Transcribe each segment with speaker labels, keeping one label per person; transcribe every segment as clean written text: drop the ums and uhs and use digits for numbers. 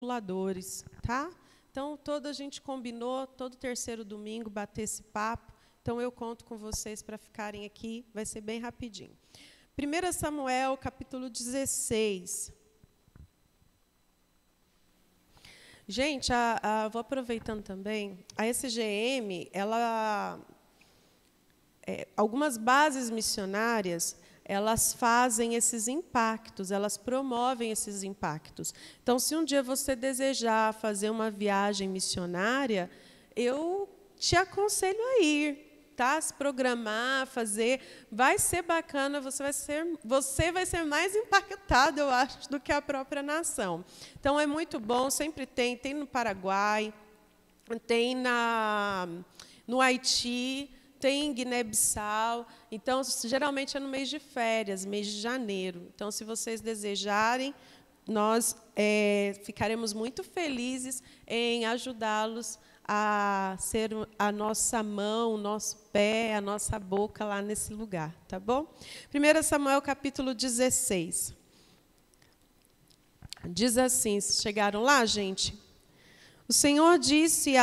Speaker 1: discipuladores, tá? Então, a gente combinou, todo terceiro domingo, bater esse papo. Então, eu conto com vocês para ficarem aqui, vai ser bem rapidinho. 1 Samuel, capítulo 16. Gente, vou aproveitando também, a SGM, algumas bases missionárias, elas fazem esses impactos, elas promovem esses impactos. Então, se um dia você desejar fazer uma viagem missionária, eu te aconselho a ir, tá? Se programar, fazer, vai ser bacana, você vai ser mais impactado, eu acho, do que a própria nação. Então, é muito bom, sempre tem no Paraguai, tem no Haiti, tem em Guiné-Bissau. Então, geralmente é no mês de férias, mês de janeiro. Então, se vocês desejarem, nós ficaremos muito felizes em ajudá-los a ser a nossa mão, o nosso pé, a nossa boca lá nesse lugar, tá bom? 1 Samuel, capítulo 16. Diz assim, chegaram lá, gente? O Senhor disse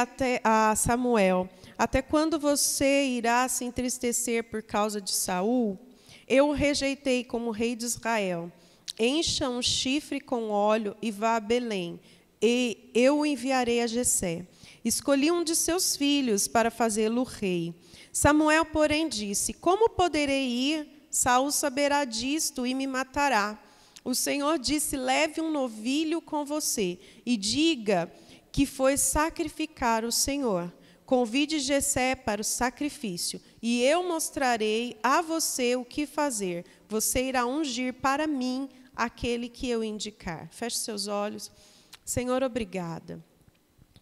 Speaker 1: a Samuel: até quando você irá se entristecer por causa de Saul? Eu o rejeitei como rei de Israel. Encha um chifre com óleo e vá a Belém, e eu o enviarei a Jessé. Escolhi um de seus filhos para fazê-lo rei. Samuel, porém, disse: como poderei ir? Saul saberá disto e me matará. O Senhor disse: leve um novilho com você e diga que foi sacrificar o Senhor. Convide Jessé para o sacrifício, e eu mostrarei a você o que fazer. Você irá ungir para mim aquele que eu indicar. Feche seus olhos. Senhor, obrigada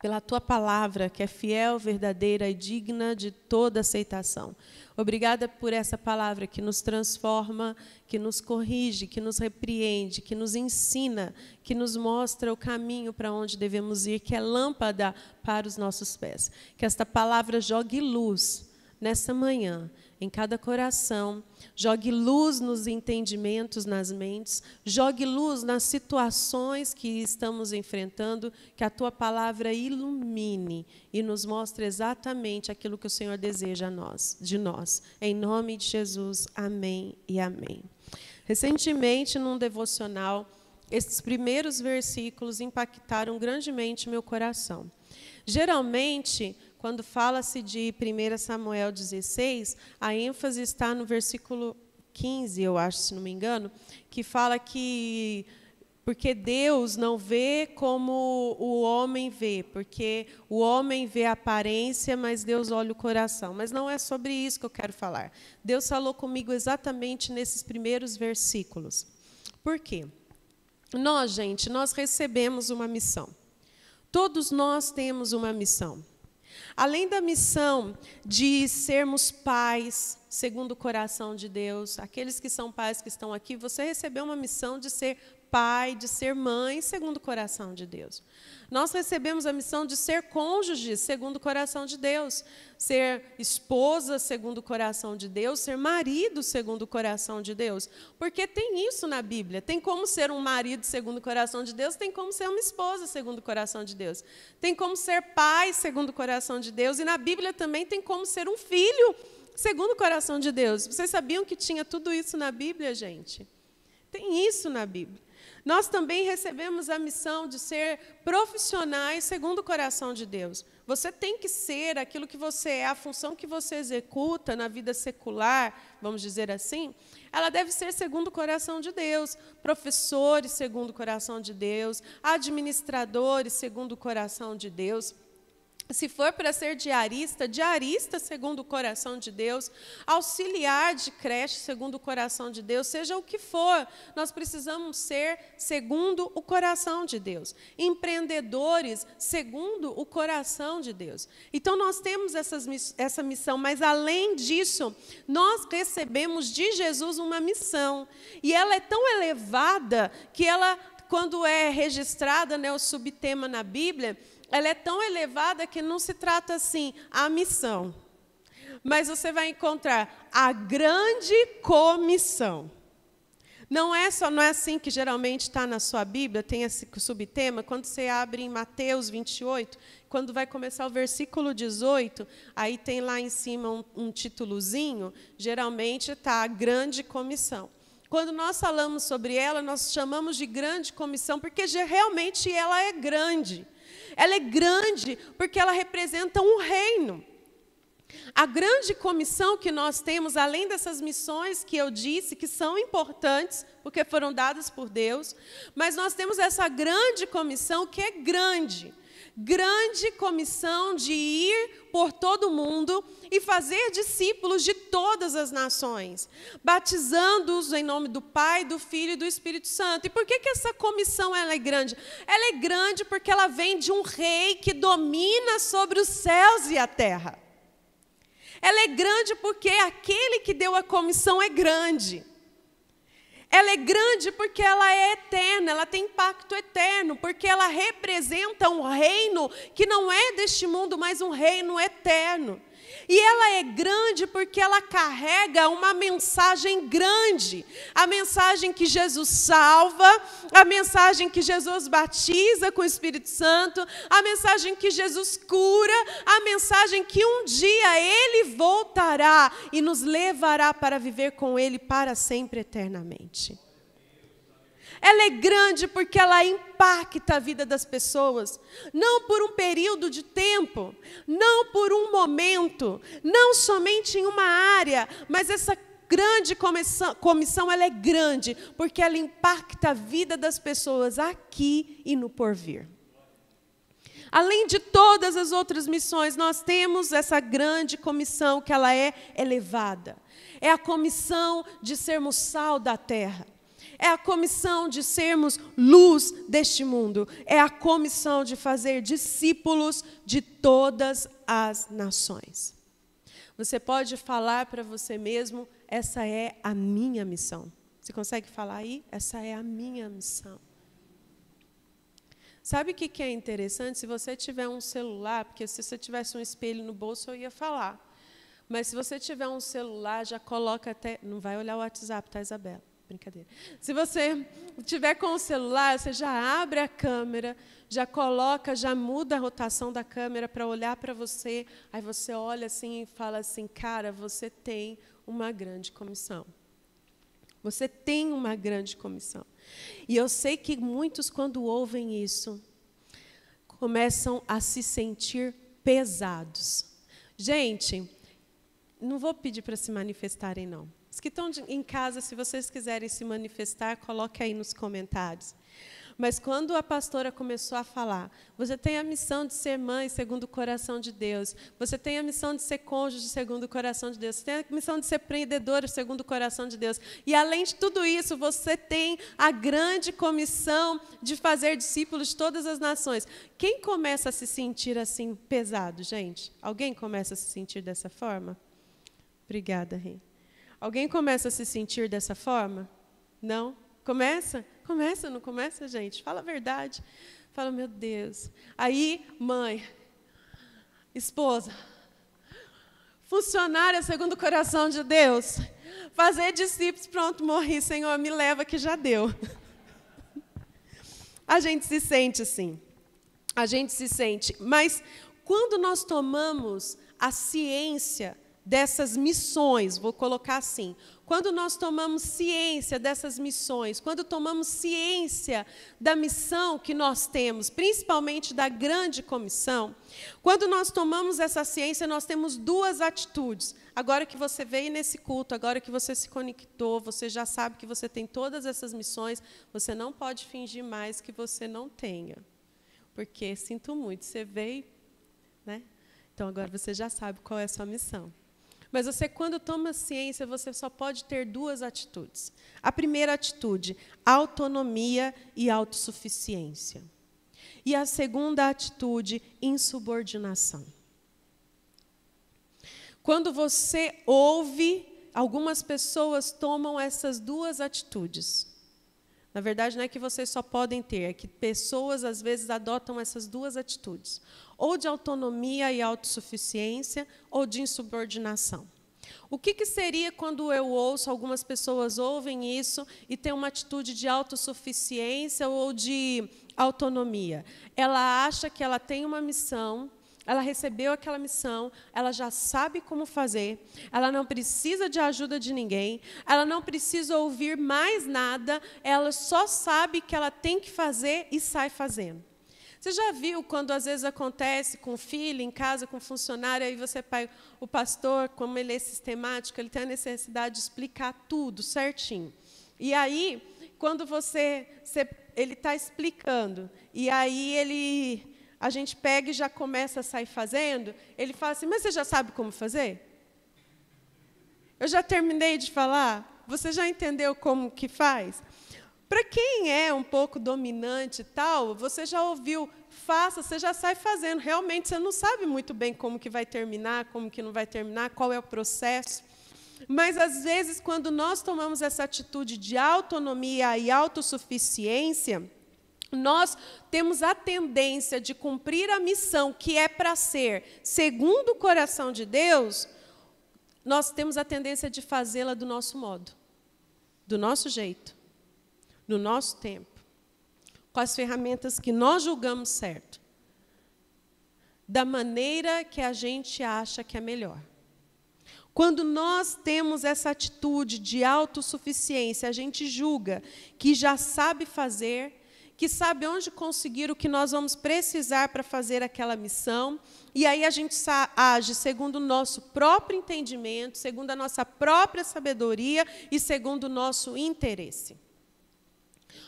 Speaker 1: pela tua palavra, que é fiel, verdadeira e digna de toda aceitação. Obrigada por essa palavra que nos transforma, que nos corrige, que nos repreende, que nos ensina, que nos mostra o caminho para onde devemos ir, que é lâmpada para os nossos pés. Que esta palavra jogue luz nessa manhã, em cada coração, jogue luz nos entendimentos, nas mentes, jogue luz nas situações que estamos enfrentando, que a tua palavra ilumine e nos mostre exatamente aquilo que o Senhor deseja de nós. Em nome de Jesus, amém e amém. Recentemente, num devocional, esses primeiros versículos impactaram grandemente meu coração. Geralmente, quando fala-se de 1 Samuel 16, a ênfase está no versículo 15, eu acho, se não me engano, que fala que porque Deus não vê como o homem vê, porque o homem vê a aparência, mas Deus olha o coração. Mas não é sobre isso que eu quero falar. Deus falou comigo exatamente nesses primeiros versículos. Por quê? Nós recebemos uma missão. Todos nós temos uma missão. Além da missão de sermos pais, segundo o coração de Deus, aqueles que são pais que estão aqui, você recebeu uma missão de ser pai, de ser mãe, segundo o coração de Deus. Nós recebemos a missão de ser cônjuge, segundo o coração de Deus, ser esposa, segundo o coração de Deus, ser marido, segundo o coração de Deus. Porque tem isso na Bíblia, tem como ser um marido, segundo o coração de Deus, tem como ser uma esposa, segundo o coração de Deus. Tem como ser pai, segundo o coração de Deus, e na Bíblia também tem como ser um filho, segundo o coração de Deus. Vocês sabiam que tinha tudo isso na Bíblia, gente? Tem isso na Bíblia. Nós também recebemos a missão de ser profissionais segundo o coração de Deus. Você tem que ser aquilo que você é, a função que você executa na vida secular, vamos dizer assim, ela deve ser segundo o coração de Deus. Professores segundo o coração de Deus, administradores segundo o coração de Deus. Se for para ser diarista, diarista segundo o coração de Deus, auxiliar de creche segundo o coração de Deus, seja o que for, nós precisamos ser segundo o coração de Deus. Empreendedores segundo o coração de Deus. Então, nós temos essa missão, mas, além disso, nós recebemos de Jesus uma missão. E ela é tão elevada que ela, quando é registrada, né, o subtema na Bíblia, ela é tão elevada que não se trata assim, a missão. Mas você vai encontrar a grande comissão. Não é assim que geralmente está na sua Bíblia, tem esse subtema, quando você abre em Mateus 28, quando vai começar o versículo 18, aí tem lá em cima um títulozinho, geralmente está a grande comissão. Quando nós falamos sobre ela, nós chamamos de grande comissão, porque realmente ela é grande. Ela é grande porque ela representa um reino. A grande comissão que nós temos, além dessas missões que eu disse, que são importantes, porque foram dadas por Deus, mas nós temos essa grande comissão que é grande. Grande comissão de ir por todo o mundo e fazer discípulos de todas as nações, batizando-os em nome do Pai, do Filho e do Espírito Santo. E por que essa comissão ela é grande? Ela é grande porque ela vem de um rei que domina sobre os céus e a terra. Ela é grande porque aquele que deu a comissão é grande. Ela é grande porque ela é eterna, ela tem impacto eterno, porque ela representa um reino que não é deste mundo, mas um reino eterno. E ela é grande porque ela carrega uma mensagem grande. A mensagem que Jesus salva, a mensagem que Jesus batiza com o Espírito Santo, a mensagem que Jesus cura, a mensagem que um dia Ele voltará e nos levará para viver com Ele para sempre, eternamente. Ela é grande porque ela impacta a vida das pessoas, não por um período de tempo, não por um momento, não somente em uma área, mas essa grande comissão ela é grande porque ela impacta a vida das pessoas aqui e no porvir. Além de todas as outras missões, nós temos essa grande comissão que ela é elevada. É a comissão de sermos sal da terra. É a comissão de sermos luz deste mundo. É a comissão de fazer discípulos de todas as nações. Você pode falar para você mesmo, essa é a minha missão. Você consegue falar aí? Essa é a minha missão. Sabe o que é interessante? Se você tiver um celular, porque se você tivesse um espelho no bolso, eu ia falar. Mas se você tiver um celular, já coloca até... Não vai olhar o WhatsApp, tá, Isabela? Brincadeira. Se você tiver com o celular, você já abre a câmera, já coloca, já muda a rotação da câmera para olhar para você. Aí você olha assim e fala assim, cara, você tem uma grande comissão. Você tem uma grande comissão. E eu sei que muitos, quando ouvem isso, começam a se sentir pesados. Gente, não vou pedir para se manifestarem, não. Os que estão em casa, se vocês quiserem se manifestar, coloque aí nos comentários. Mas quando a pastora começou a falar, você tem a missão de ser mãe segundo o coração de Deus, você tem a missão de ser cônjuge segundo o coração de Deus, você tem a missão de ser empreendedora segundo o coração de Deus, e além de tudo isso, você tem a grande comissão de fazer discípulos de todas as nações. Quem começa a se sentir assim pesado, gente? Alguém começa a se sentir dessa forma? Obrigada, Rê. Alguém começa a se sentir dessa forma? Não? Começa? Começa, não começa, gente? Fala a verdade. Fala, meu Deus. Aí, mãe, esposa, funcionária segundo o coração de Deus, fazer discípulos, pronto, morri, Senhor, me leva que já deu. A gente se sente assim. A gente se sente. Mas quando nós tomamos a ciência dessas missões, vou colocar assim, quando nós tomamos ciência dessas missões, quando tomamos ciência da missão que nós temos, principalmente da grande comissão, quando nós tomamos essa ciência, nós temos duas atitudes. Agora que você veio nesse culto, agora que você se conectou, você já sabe que você tem todas essas missões, você não pode fingir mais que você não tenha. Porque, sinto muito, você veio, né? Então agora você já sabe qual é a sua missão. Mas você, quando toma ciência, você só pode ter duas atitudes. A primeira atitude, autonomia e autossuficiência. E a segunda atitude, insubordinação. Quando você ouve, algumas pessoas tomam essas duas atitudes. Na verdade, não é que vocês só podem ter, é que pessoas, às vezes, adotam essas duas atitudes. Ou de autonomia e autossuficiência, ou de insubordinação. O que seria quando eu ouço, algumas pessoas ouvem isso e têm uma atitude de autossuficiência ou de autonomia? Ela acha que ela tem uma missão, ela recebeu aquela missão, ela já sabe como fazer, ela não precisa de ajuda de ninguém, ela não precisa ouvir mais nada, ela só sabe que ela tem que fazer e sai fazendo. Você já viu quando às vezes acontece com o filho, em casa, com o funcionário, aí você pega o pastor, como ele é sistemático, ele tem a necessidade de explicar tudo certinho. E aí, quando ele está explicando, e aí a gente pega e já começa a sair fazendo, ele fala assim, mas você já sabe como fazer? Eu já terminei de falar? Você já entendeu como que faz? Para quem é um pouco dominante e tal, você já ouviu, faça, você já sai fazendo. Realmente, você não sabe muito bem como que vai terminar, como que não vai terminar, qual é o processo. Mas, às vezes, quando nós tomamos essa atitude de autonomia e autossuficiência, nós temos a tendência de cumprir a missão que é para ser segundo o coração de Deus, nós temos a tendência de fazê-la do nosso modo, do nosso jeito, no nosso tempo, com as ferramentas que nós julgamos certo, da maneira que a gente acha que é melhor. Quando nós temos essa atitude de autossuficiência, a gente julga que já sabe fazer, que sabe onde conseguir o que nós vamos precisar para fazer aquela missão, e aí a gente age segundo o nosso próprio entendimento, segundo a nossa própria sabedoria e segundo o nosso interesse.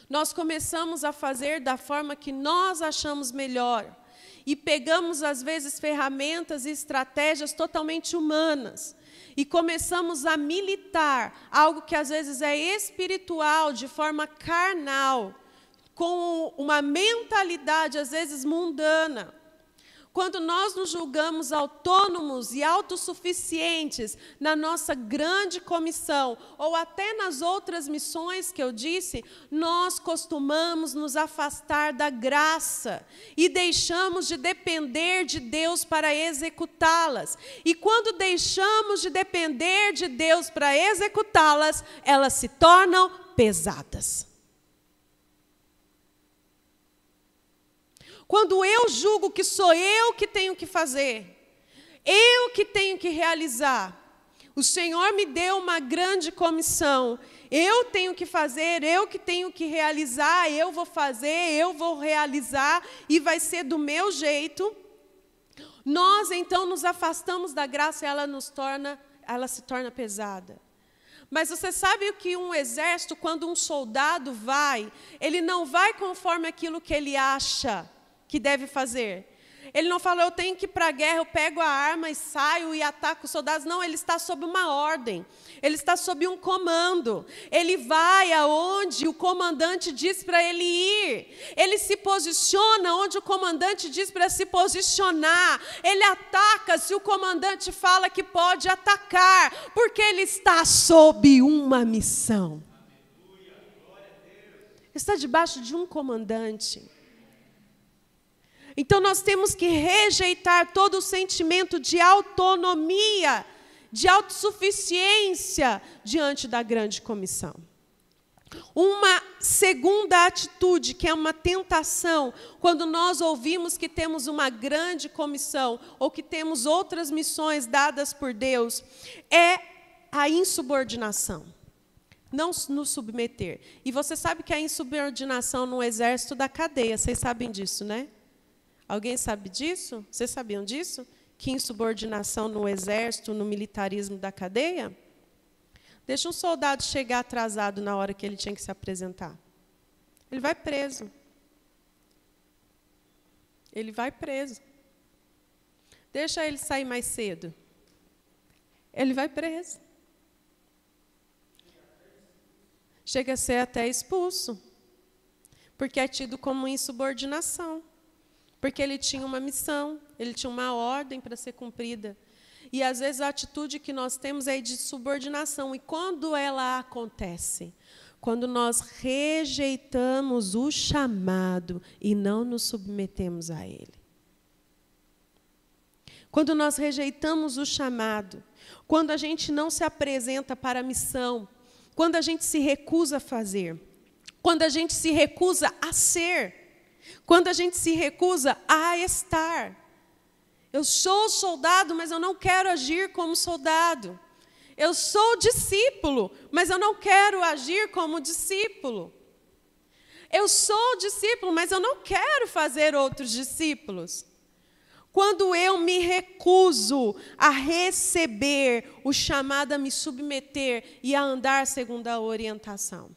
Speaker 1: Nós começamos a fazer da forma que nós achamos melhor e pegamos, às vezes, ferramentas e estratégias totalmente humanas e começamos a militar algo que, às vezes, é espiritual, de forma carnal, com uma mentalidade, às vezes, mundana. Quando nós nos julgamos autônomos e autossuficientes na nossa grande comissão, ou até nas outras missões que eu disse, nós costumamos nos afastar da graça e deixamos de depender de Deus para executá-las. E quando deixamos de depender de Deus para executá-las, elas se tornam pesadas. Quando eu julgo que sou eu que tenho que fazer, eu que tenho que realizar, o Senhor me deu uma grande comissão, eu tenho que fazer, eu que tenho que realizar, eu vou fazer, eu vou realizar, e vai ser do meu jeito, nós então nos afastamos da graça e ela se torna pesada. Mas você sabe o que um exército, quando um soldado vai, ele não vai conforme aquilo que ele acha que deve fazer. Ele não fala, eu tenho que ir para a guerra, eu pego a arma e saio e ataco os soldados. Não, ele está sob uma ordem. Ele está sob um comando. Ele vai aonde o comandante diz para ele ir. Ele se posiciona onde o comandante diz para se posicionar. Ele ataca se o comandante fala que pode atacar, porque ele está sob uma missão. Está debaixo de um comandante. Então, nós temos que rejeitar todo o sentimento de autonomia, de autossuficiência diante da grande comissão. Uma segunda atitude, que é uma tentação, quando nós ouvimos que temos uma grande comissão ou que temos outras missões dadas por Deus, é a insubordinação. Não nos submeter. E você sabe que a insubordinação no exército dá cadeia, vocês sabem disso, né? Alguém sabe disso? Vocês sabiam disso? Que insubordinação no exército, no militarismo da cadeia? Deixa um soldado chegar atrasado na hora que ele tinha que se apresentar. Ele vai preso. Ele vai preso. Deixa ele sair mais cedo. Ele vai preso. Chega a ser até expulso. Porque é tido como insubordinação. Porque ele tinha uma missão, ele tinha uma ordem para ser cumprida. E, às vezes, a atitude que nós temos é de subordinação. E quando ela acontece? Quando nós rejeitamos o chamado e não nos submetemos a ele. quando nós rejeitamos o chamado, quando a gente não se apresenta para a missão, quando a gente se recusa a fazer, quando a gente se recusa a ser, quando a gente se recusa a estar. Eu sou soldado, mas eu não quero agir como soldado. Eu sou discípulo, mas eu não quero agir como discípulo. Eu sou discípulo, mas eu não quero fazer outros discípulos. Quando eu me recuso a receber o chamado a me submeter e a andar segundo a orientação,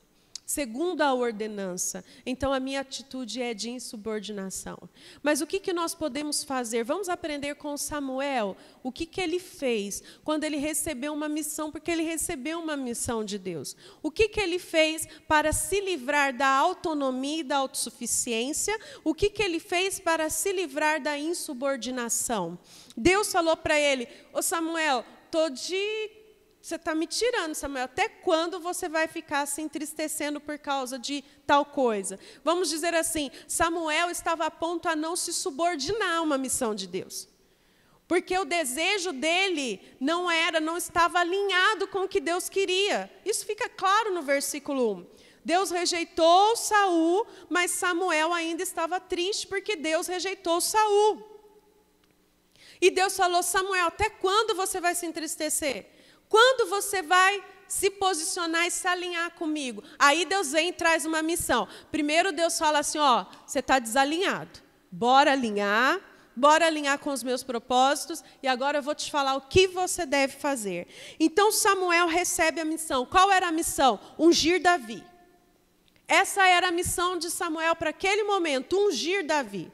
Speaker 1: segundo a ordenança, então a minha atitude é de insubordinação. Mas o que nós podemos fazer? Vamos aprender com Samuel o que ele fez quando ele recebeu uma missão, porque ele recebeu uma missão de Deus. O que ele fez para se livrar da autonomia e da autossuficiência? O que ele fez para se livrar da insubordinação? Deus falou para ele: ô Samuel, você está me tirando, Samuel. Até quando você vai ficar se entristecendo por causa de tal coisa? Vamos dizer assim, Samuel estava a ponto a não se subordinar a uma missão de Deus. Porque o desejo dele não estava alinhado com o que Deus queria. Isso fica claro no versículo 1. Deus rejeitou Saul, mas Samuel ainda estava triste porque Deus rejeitou Saul. E Deus falou: Samuel, até quando você vai se entristecer? Quando você vai se posicionar e se alinhar comigo? Aí Deus vem e traz uma missão. Primeiro Deus fala assim: ó, você está desalinhado. Bora alinhar com os meus propósitos, e agora eu vou te falar o que você deve fazer. Então Samuel recebe a missão. Qual era a missão? Ungir Davi. Essa era a missão de Samuel para aquele momento, ungir Davi.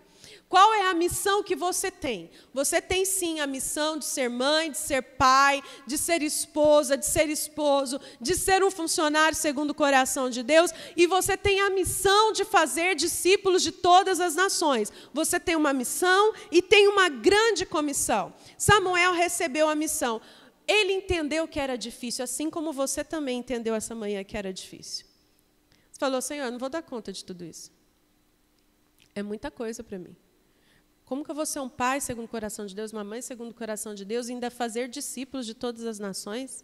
Speaker 1: Qual é a missão que você tem? Você tem sim a missão de ser mãe, de ser pai, de ser esposa, de ser esposo, de ser um funcionário segundo o coração de Deus, e você tem a missão de fazer discípulos de todas as nações. Você tem uma missão e tem uma grande comissão. Samuel recebeu a missão. Ele entendeu que era difícil, assim como você também entendeu essa manhã que era difícil. Você falou: Senhor, eu não vou dar conta de tudo isso. É muita coisa para mim. Como que eu vou ser um pai segundo o coração de Deus, uma mãe segundo o coração de Deus, e ainda fazer discípulos de todas as nações?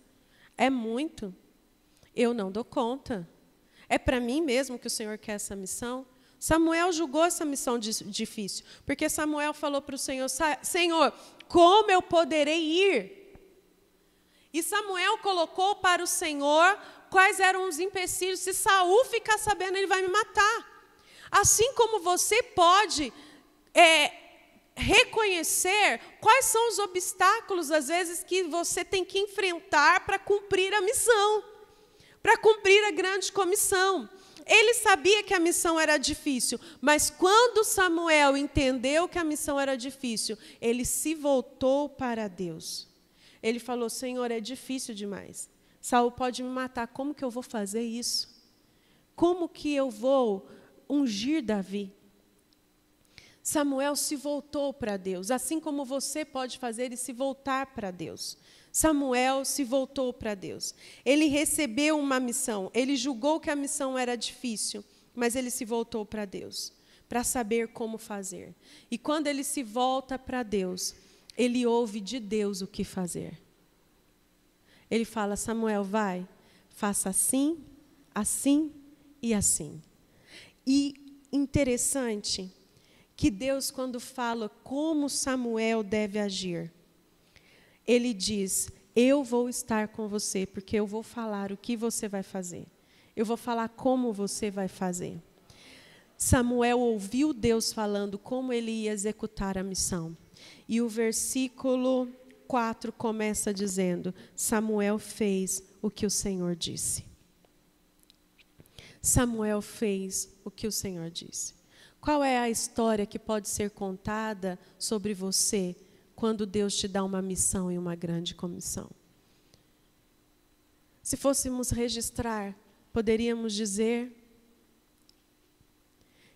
Speaker 1: É muito. Eu não dou conta. É para mim mesmo que o Senhor quer essa missão? Samuel julgou essa missão difícil, porque Samuel falou para o Senhor: Senhor, como eu poderei ir? E Samuel colocou para o Senhor quais eram os empecilhos. Se Saul ficar sabendo, ele vai me matar. Assim como você pode reconhecer quais são os obstáculos, às vezes, que você tem que enfrentar para cumprir a missão, para cumprir a grande comissão. Ele sabia que a missão era difícil, mas quando Samuel entendeu que a missão era difícil, ele se voltou para Deus. Ele falou: Senhor, é difícil demais. Saul pode me matar, como que eu vou fazer isso? Como que eu vou ungir Davi? Samuel se voltou para Deus, assim como você pode fazer e se voltar para Deus. Samuel se voltou para Deus. Ele recebeu uma missão, ele julgou que a missão era difícil, mas ele se voltou para Deus, para saber como fazer. E quando ele se volta para Deus, ele ouve de Deus o que fazer. Ele fala: Samuel, vai, faça assim, assim e assim. E interessante que Deus, quando fala como Samuel deve agir, ele diz: eu vou estar com você, porque eu vou falar o que você vai fazer. Eu vou falar como você vai fazer. Samuel ouviu Deus falando como ele ia executar a missão. E o versículo 4 começa dizendo: Samuel fez o que o Senhor disse. Samuel fez o que o Senhor disse. Qual é a história que pode ser contada sobre você quando Deus te dá uma missão e uma grande comissão? Se fôssemos registrar, poderíamos dizer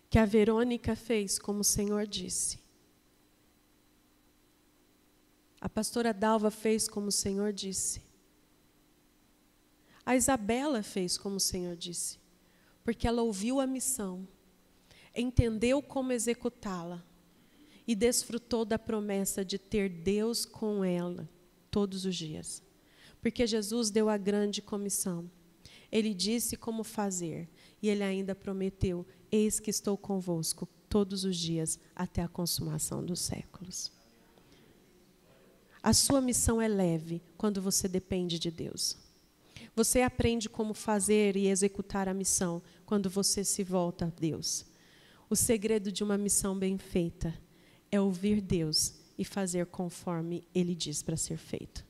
Speaker 1: que a Verônica fez como o Senhor disse. A pastora Dalva fez como o Senhor disse. A Isabela fez como o Senhor disse, porque ela ouviu a missão, entendeu como executá-la e desfrutou da promessa de ter Deus com ela todos os dias. Porque Jesus deu a grande comissão. Ele disse como fazer, e ele ainda prometeu: eis que estou convosco todos os dias até a consumação dos séculos. A sua missão é leve quando você depende de Deus. Você aprende como fazer e executar a missão quando você se volta a Deus. O segredo de uma missão bem feita é ouvir Deus e fazer conforme Ele diz para ser feito.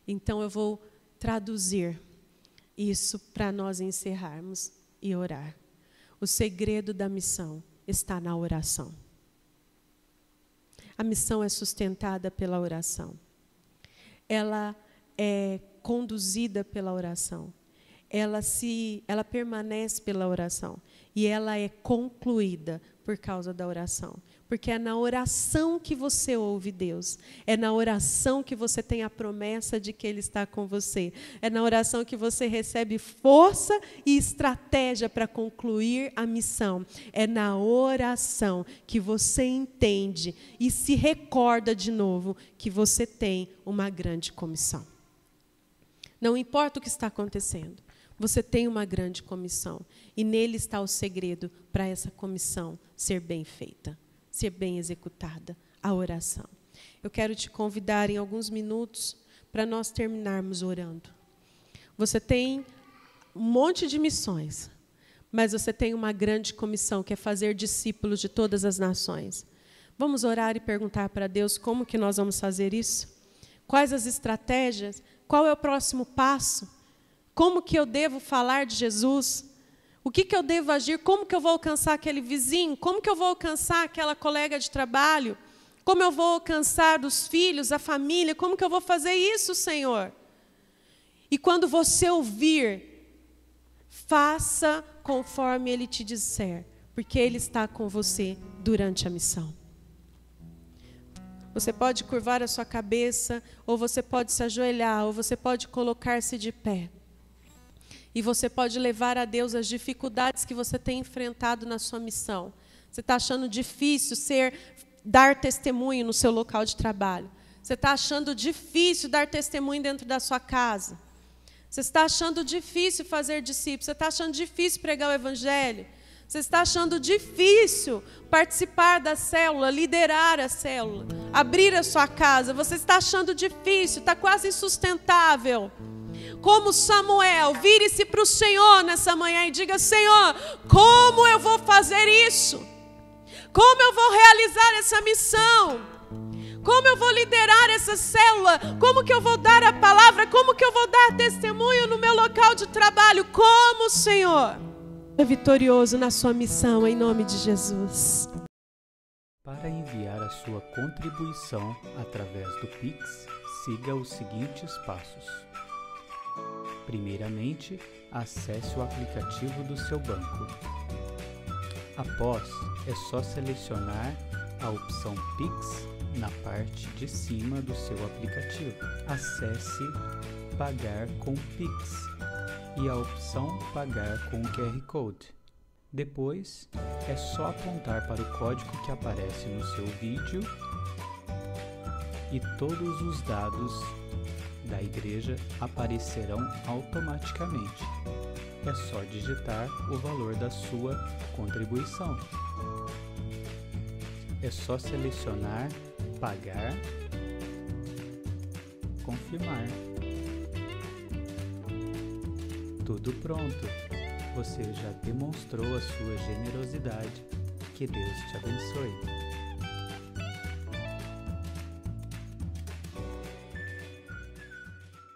Speaker 1: Então eu vou traduzir isso para nós encerrarmos e orar. O segredo da missão está na oração. A missão é sustentada pela oração. Ela é conduzida pela oração. Ela permanece pela oração. E ela é concluída por causa da oração. Porque é na oração que você ouve Deus. É na oração que você tem a promessa de que Ele está com você. É na oração que você recebe força e estratégia para concluir a missão. É na oração que você entende e se recorda de novo que você tem uma grande comissão. Não importa o que está acontecendo, você tem uma grande comissão. E nele está o segredo para essa comissão ser bem feita, ser bem executada, a oração. Eu quero te convidar em alguns minutos para nós terminarmos orando. Você tem um monte de missões, mas você tem uma grande comissão, que é fazer discípulos de todas as nações. Vamos orar e perguntar para Deus como que nós vamos fazer isso? Quais as estratégias? Qual é o próximo passo? Como que eu devo falar de Jesus? O que eu devo agir? Como que eu vou alcançar aquele vizinho? Como que eu vou alcançar aquela colega de trabalho? Como eu vou alcançar os filhos, a família? Como que eu vou fazer isso, Senhor? E quando você ouvir, faça conforme Ele te disser, porque Ele está com você durante a missão. Você pode curvar a sua cabeça, ou você pode se ajoelhar, ou você pode colocar-se de pé. E você pode levar a Deus as dificuldades que você tem enfrentado na sua missão. Você está achando difícil dar testemunho no seu local de trabalho. Você está achando difícil dar testemunho dentro da sua casa. Você está achando difícil fazer discípulos. Você está achando difícil pregar o evangelho. Você está achando difícil participar da célula, liderar a célula, abrir a sua casa. Você está achando difícil, está quase insustentável. Como Samuel, vire-se para o Senhor nessa manhã e diga: Senhor, como eu vou fazer isso? Como eu vou realizar essa missão? Como eu vou liderar essa célula? Como que eu vou dar a palavra? Como que eu vou dar testemunho no meu local de trabalho? Como, Senhor? É vitorioso na sua missão, em nome de Jesus.
Speaker 2: Para enviar a sua contribuição através do Pix, siga os seguintes passos. Primeiramente, acesse o aplicativo do seu banco. Após, é só selecionar a opção Pix na parte de cima do seu aplicativo. Acesse Pagar com Pix e a opção Pagar com QR Code. Depois, é só apontar para o código que aparece no seu vídeo e todos os dados da igreja aparecerão automaticamente. É só digitar o valor da sua contribuição. É só selecionar Pagar, Confirmar. Tudo pronto. Você já demonstrou a sua generosidade. Que Deus te abençoe.